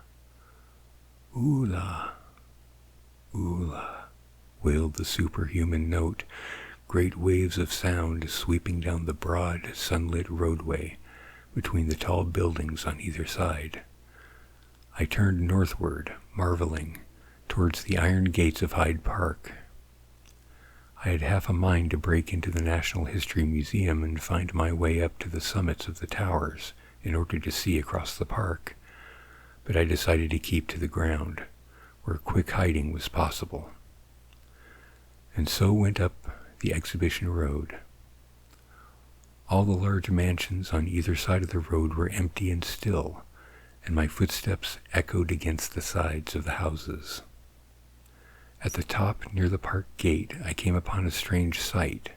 ooh-la, ooh-la, wailed the superhuman note, great waves of sound sweeping down the broad, sunlit roadway between the tall buildings on either side. I turned northward, marveling, towards the iron gates of Hyde Park. I had half a mind to break into the National History Museum and find my way up to the summits of the towers in order to see across the park, but I decided to keep to the ground, where quick hiding was possible, and so went up the Exhibition Road. All the large mansions on either side of the road were empty and still, and my footsteps echoed against the sides of the houses. At the top near the park gate I came upon a strange sight.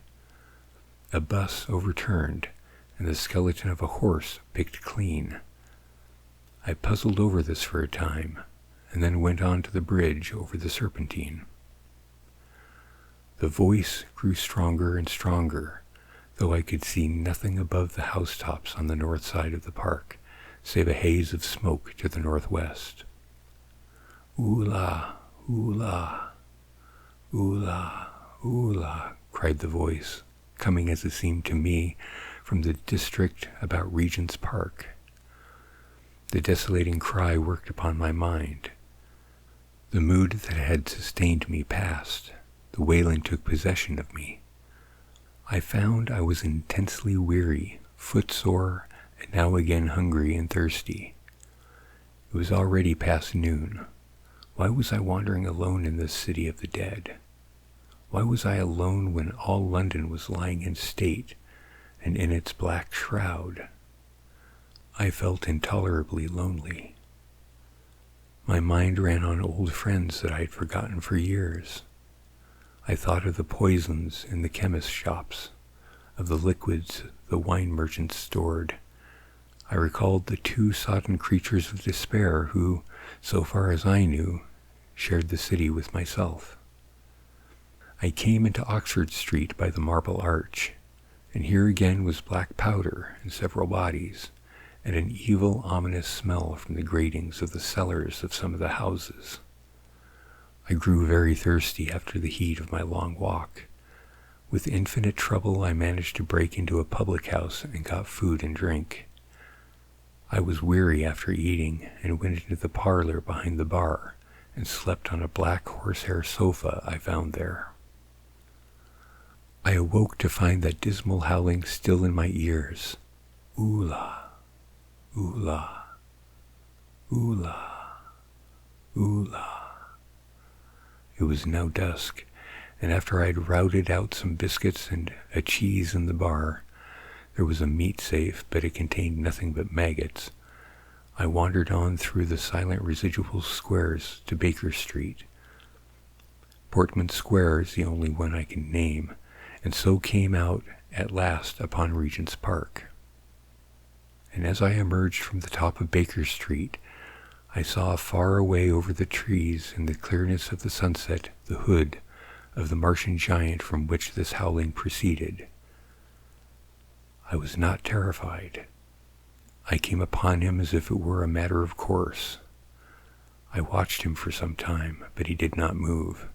A bus overturned, and the skeleton of a horse picked clean. I puzzled over this for a time, and then went on to the bridge over the Serpentine. The voice grew stronger and stronger. though I could see nothing above the housetops on the north side of the park, save a haze of smoke to the northwest. "Oola, oola, oola, oola," cried the voice, coming as it seemed to me from the district about Regent's Park. The desolating cry worked upon my mind. The mood that had sustained me passed. The wailing took possession of me. I found I was intensely weary, footsore, and now again hungry and thirsty. It was already past noon. Why was I wandering alone in this city of the dead? Why was I alone when all London was lying in state and in its black shroud? I felt intolerably lonely. My mind ran on old friends that I had forgotten for years. I thought of the poisons in the chemist shops, of the liquids the wine merchants stored. I recalled the 2 sodden creatures of despair who, so far as I knew, shared the city with myself. I came into Oxford Street by the Marble Arch, and here again was black powder in several bodies, and an evil, ominous smell from the gratings of the cellars of some of the houses. I grew very thirsty after the heat of my long walk. With infinite trouble, I managed to break into a public house and got food and drink. I was weary after eating and went into the parlor behind the bar and slept on a black horsehair sofa I found there. I awoke to find that dismal howling still in my ears. Oola, oola, oola, oola. It was now dusk, and after I had routed out some biscuits and a cheese in the bar, there was a meat safe, but it contained nothing but maggots. I wandered on through the silent residual squares to Baker Street. Portman Square is the only one I can name, and so came out at last upon Regent's Park. And as I emerged from the top of Baker Street, I saw far away over the trees in the clearness of the sunset the hood of the Martian giant from which this howling proceeded. I was not terrified. I came upon him as if it were a matter of course. I watched him for some time, but he did not move.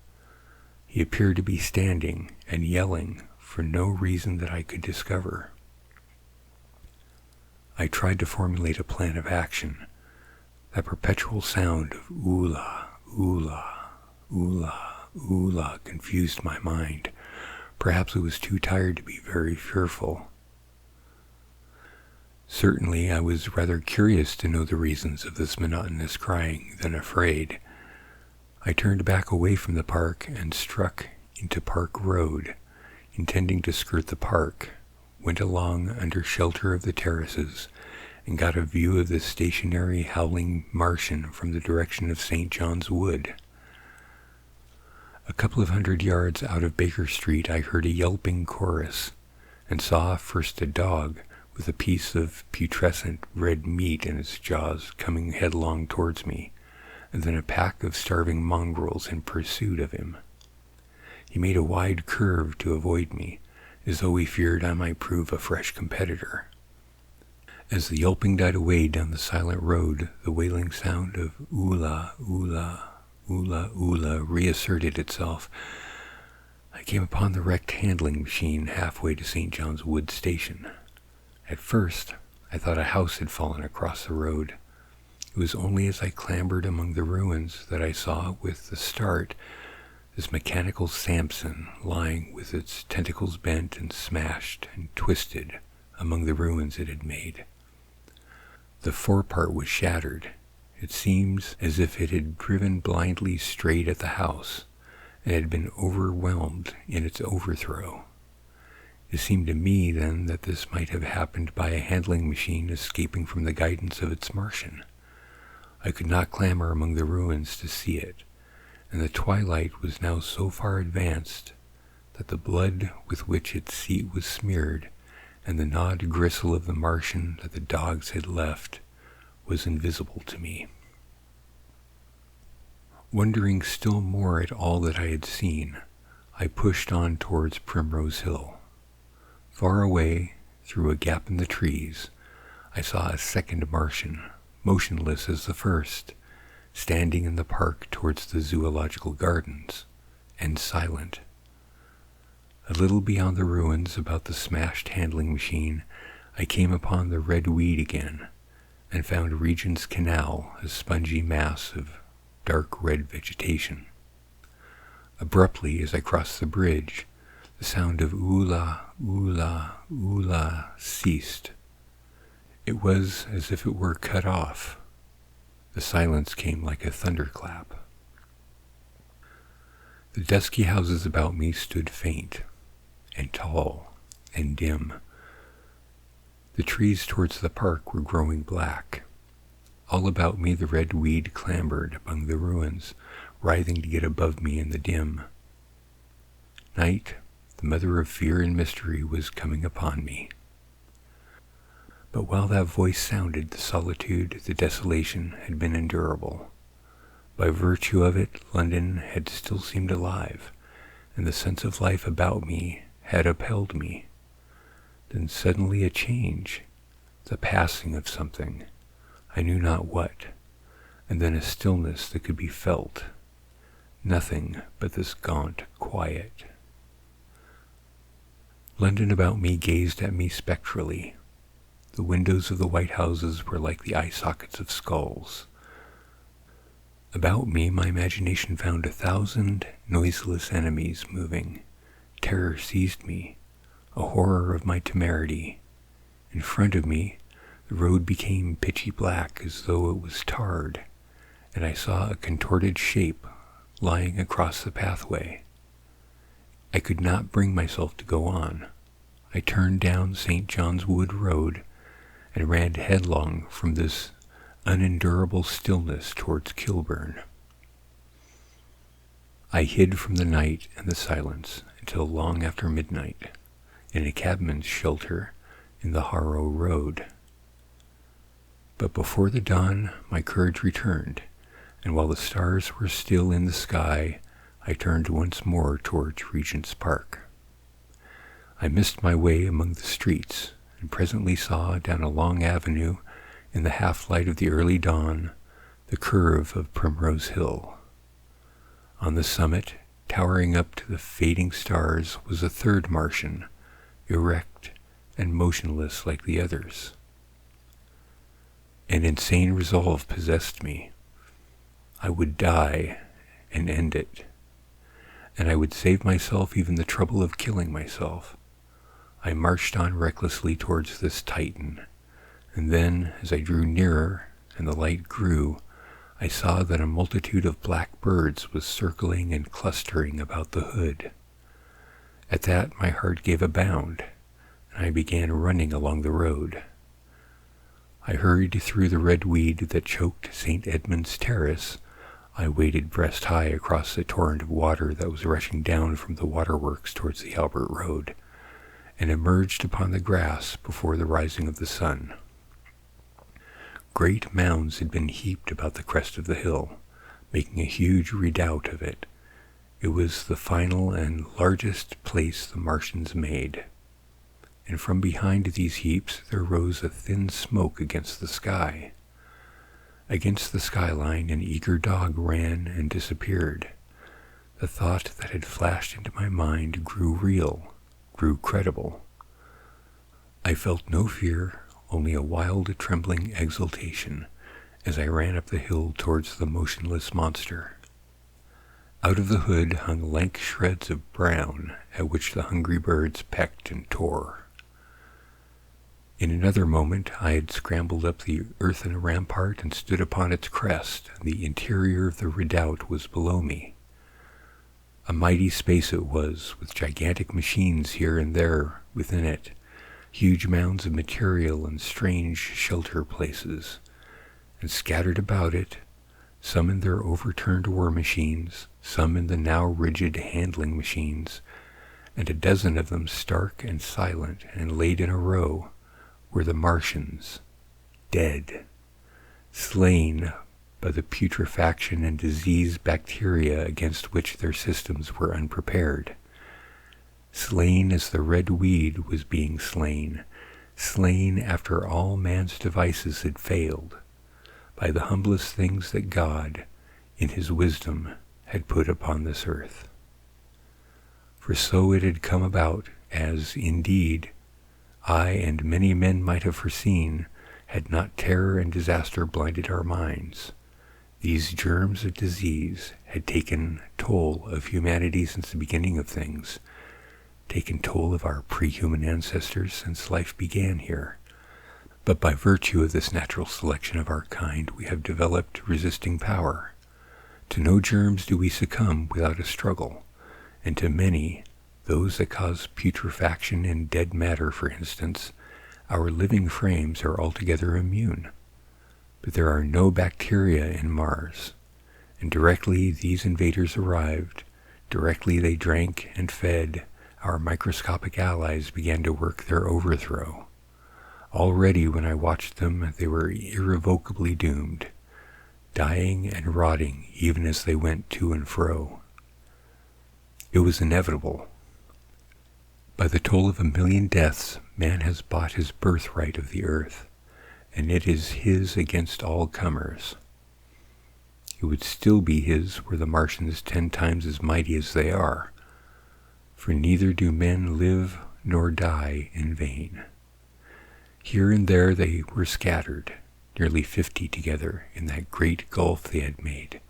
He appeared to be standing and yelling for no reason that I could discover. I tried to formulate a plan of action. That perpetual sound of oola, oola, oola, oola confused my mind. Perhaps I was too tired to be very fearful. Certainly I was rather curious to know the reasons of this monotonous crying than afraid. I turned back away from the park and struck into Park Road, intending to skirt the park, went along under shelter of the terraces, and got a view of the stationary howling Martian from the direction of St. John's Wood. A couple of 100 yards out of Baker Street I heard a yelping chorus, and saw first a dog with a piece of putrescent red meat in its jaws coming headlong towards me, and then a pack of starving mongrels in pursuit of him. He made a wide curve to avoid me, as though he feared I might prove a fresh competitor. As the yelping died away down the silent road, the wailing sound of oola, oola, oola, oola reasserted itself. I came upon the wrecked handling machine halfway to St. John's Wood station. At first, I thought a house had fallen across the road. It was only as I clambered among the ruins that I saw with a start this mechanical Samson lying with its tentacles bent and smashed and twisted among the ruins it had made. The forepart was shattered. It seems as if it had driven blindly straight at the house and had been overwhelmed in its overthrow. It seemed to me then that this might have happened by a handling machine escaping from the guidance of its Martian. I could not clamber among the ruins to see it, and the twilight was now so far advanced that the blood with which its seat was smeared and the gnawed gristle of the Martian that the dogs had left was invisible to me. Wondering still more at all that I had seen, I pushed on towards Primrose Hill. Far away, through a gap in the trees, I saw a second Martian, motionless as the first, standing in the park towards the zoological gardens, and silent. A little beyond the ruins about the smashed handling machine, I came upon the red weed again, and found Regent's Canal a spongy mass of dark red vegetation. Abruptly, as I crossed the bridge, the sound of oola, oola, oola ceased. It was as if it were cut off. The silence came like a thunderclap. The dusky houses about me stood faint, and tall, and dim. The trees towards the park were growing black. All about me the red weed clambered among the ruins, writhing to get above me in the dim. Night, the mother of fear and mystery, was coming upon me. But while that voice sounded, the solitude, the desolation had been endurable. By virtue of it, London had still seemed alive, and the sense of life about me had upheld me. Then suddenly a change, the passing of something, I knew not what, and then a stillness that could be felt. Nothing but this gaunt quiet. London about me gazed at me spectrally. The windows of the white houses were like the eye sockets of skulls. About me, my imagination found 1,000 noiseless enemies moving. Terror seized me, a horror of my temerity. In front of me, the road became pitchy black as though it was tarred, and I saw a contorted shape lying across the pathway. I could not bring myself to go on. I turned down St. John's Wood Road and ran headlong from this unendurable stillness towards Kilburn. I hid from the night and the silence until long after midnight, in a cabman's shelter in the Harrow Road. But before the dawn my courage returned, and while the stars were still in the sky, I turned once more towards Regent's Park. I missed my way among the streets, and presently saw down a long avenue, in the half-light of the early dawn, the curve of Primrose Hill. On the summit, towering up to the fading stars, was a third Martian, erect and motionless like the others. An insane resolve possessed me. I would die and end it, and I would save myself even the trouble of killing myself. I marched on recklessly towards this Titan, and then, as I drew nearer and the light grew, I saw that a multitude of black birds was circling and clustering about the hood. At that my heart gave a bound, and I began running along the road. I hurried through the red weed that choked St. Edmund's Terrace. I waded breast high across the torrent of water that was rushing down from the waterworks towards the Albert Road, and emerged upon the grass before the rising of the sun. Great mounds had been heaped about the crest of the hill, making a huge redoubt of it. It was the final and largest place the Martians made, and from behind these heaps there rose a thin smoke against the sky. Against the skyline an eager dog ran and disappeared. The thought that had flashed into my mind grew real, grew credible. I felt no fear, only a wild, trembling exultation as I ran up the hill towards the motionless monster. Out of the hood hung lank shreds of brown at which the hungry birds pecked and tore. In another moment I had scrambled up the earthen rampart and stood upon its crest, and the interior of the redoubt was below me. A mighty space it was, with gigantic machines here and there within it, huge mounds of material and strange shelter places, and scattered about it, some in their overturned war machines, some in the now rigid handling machines, and a dozen of them stark and silent and laid in a row, were the Martians, dead, slain by the putrefaction and disease bacteria against which their systems were unprepared. slain as the red weed was being slain, slain after all man's devices had failed, by the humblest things that God, in his wisdom, had put upon this earth. For so it had come about, as, indeed, I and many men might have foreseen, had not terror and disaster blinded our minds. These germs of disease had taken toll of humanity since the beginning of things, taken toll of our pre-human ancestors since life began here. But by virtue of this natural selection of our kind, we have developed resisting power. To no germs do we succumb without a struggle, and to many, those that cause putrefaction in dead matter, for instance, our living frames are altogether immune. But there are no bacteria in Mars, and directly these invaders arrived, directly they drank and fed, our microscopic allies began to work their overthrow. Already when I watched them, they were irrevocably doomed, dying and rotting even as they went to and fro. It was inevitable. By the toll of 1,000,000 deaths, man has bought his birthright of the earth, and it is his against all comers. It would still be his were the Martians 10 times as mighty as they are, for neither do men live nor die in vain. Here and there they were scattered, nearly 50 together, in that great gulf they had made,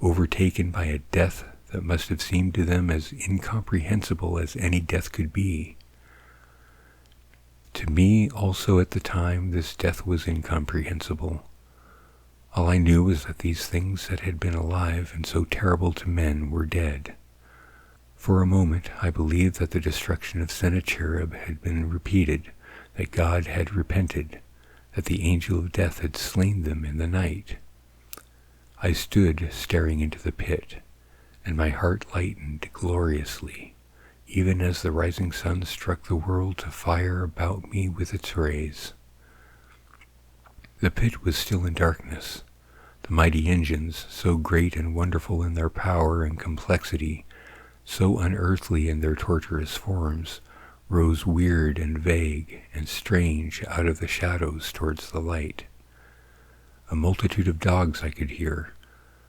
overtaken by a death that must have seemed to them as incomprehensible as any death could be. To me also at the time this death was incomprehensible. All I knew was that these things that had been alive and so terrible to men were dead. For a moment I believed that the destruction of Sennacherib had been repeated, that God had repented, that the angel of death had slain them in the night. I stood staring into the pit, and my heart lightened gloriously, even as the rising sun struck the world to fire about me with its rays. The pit was still in darkness. The mighty engines, so great and wonderful in their power and complexity, so unearthly in their torturous forms, rose weird and vague and strange out of the shadows towards the light. A multitude of dogs I could hear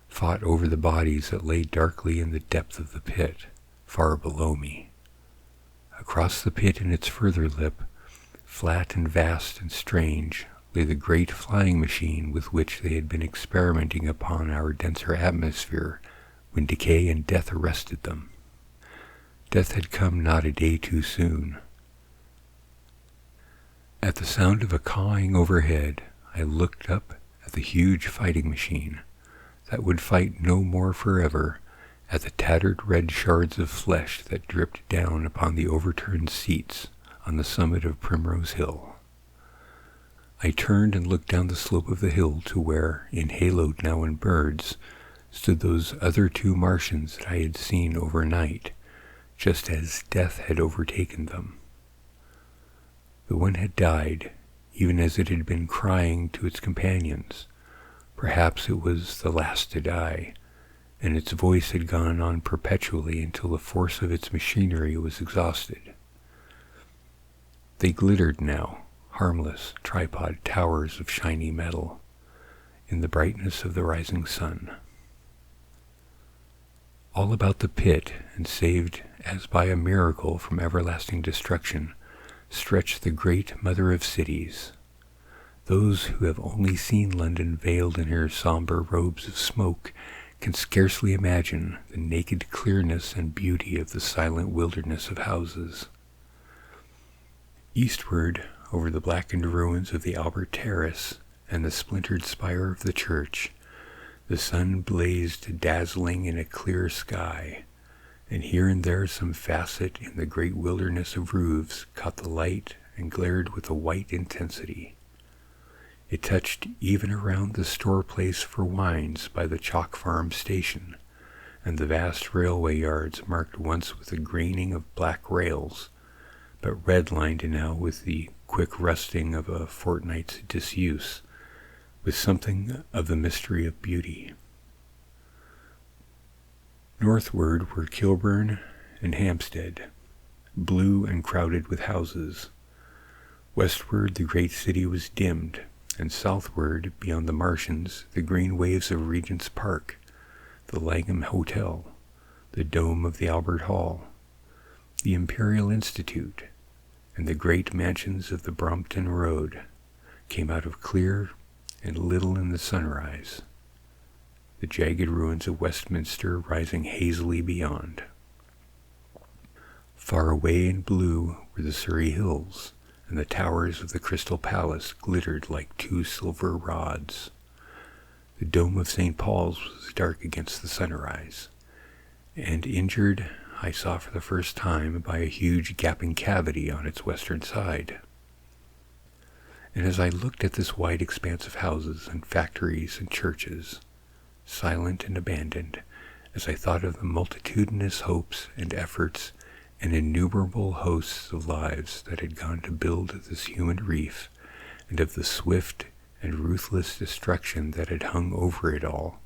fought over the bodies that lay darkly in the depth of the pit, far below me. Across the pit in its further lip, flat and vast and strange, lay the great flying machine with which they had been experimenting upon our denser atmosphere when decay and death arrested them. Death had come not a day too soon. At the sound of a cawing overhead, I looked up at the huge fighting machine that would fight no more forever, at the tattered red shards of flesh that dripped down upon the overturned seats on the summit of Primrose Hill. I turned and looked down the slope of the hill to where, enhaloed now in birds, stood those other 2 Martians that I had seen overnight, just as death had overtaken them. The one had died, even as it had been crying to its companions. Perhaps it was the last to die, and its voice had gone on perpetually until the force of its machinery was exhausted. They glittered now, harmless tripod towers of shiny metal, in the brightness of the rising sun. All about the pit, and saved as by a miracle from everlasting destruction, stretched the great mother of cities. Those who have only seen London veiled in her somber robes of smoke can scarcely imagine the naked clearness and beauty of the silent wilderness of houses. Eastward, over the blackened ruins of the Albert Terrace and the splintered spire of the church, the sun blazed dazzling in a clear sky, and here and there some facet in the great wilderness of roofs caught the light and glared with a white intensity. It touched even around the store place for wines by the Chalk Farm station, and the vast railway yards marked once with a graining of black rails, but red-lined now with the quick rusting of a fortnight's disuse, with something of the mystery of beauty. Northward were Kilburn and Hampstead, blue and crowded with houses. Westward the great city was dimmed, and southward, beyond the Martians, the green waves of Regent's Park, the Langham Hotel, the dome of the Albert Hall, the Imperial Institute, and the great mansions of the Brompton Road came out of clear and little in the sunrise, the jagged ruins of Westminster rising hazily beyond. Far away in blue were the Surrey Hills, and the towers of the Crystal Palace glittered like two silver rods. The dome of St. Paul's was dark against the sunrise, and injured, I saw for the first time, by a huge gaping cavity on its western side. And as I looked at this wide expanse of houses and factories and churches, silent and abandoned, as I thought of the multitudinous hopes and efforts and innumerable hosts of lives that had gone to build this human reef, and of the swift and ruthless destruction that had hung over it all,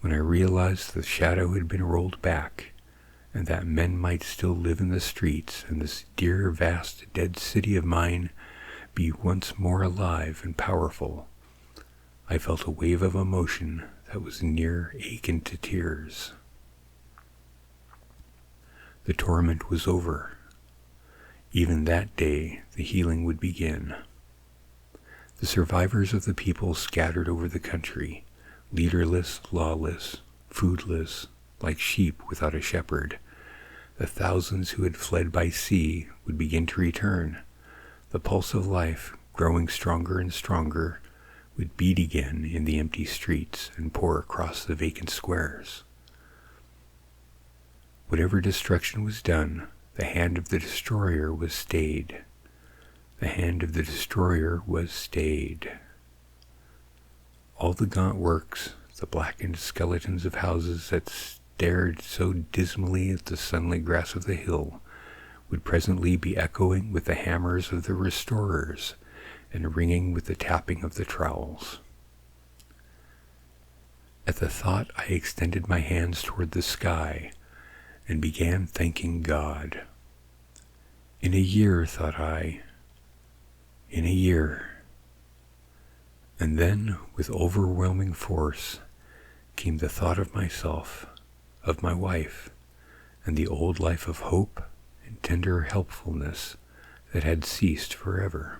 when I realized the shadow had been rolled back, and that men might still live in the streets, and this dear, vast, dead city of mine be once more alive and powerful, I felt a wave of emotion that was near akin to tears. The torment was over. Even that day the healing would begin. The survivors of the people scattered over the country, leaderless, lawless, foodless, like sheep without a shepherd. The thousands who had fled by sea would begin to return. The pulse of life, growing stronger and stronger, would beat again in the empty streets and pour across the vacant squares. Whatever destruction was done, the hand of the destroyer was stayed. The hand of the destroyer was stayed. All the gaunt works, the blackened skeletons of houses that stared so dismally at the sunlit grass of the hill, would presently be echoing with the hammers of the restorers and ringing with the tapping of the trowels. At the thought, I extended my hands toward the sky and began thanking God. In a year, thought I, in a year. And then, with overwhelming force, came the thought of myself, of my wife, and the old life of hope and tender helpfulness that had ceased forever.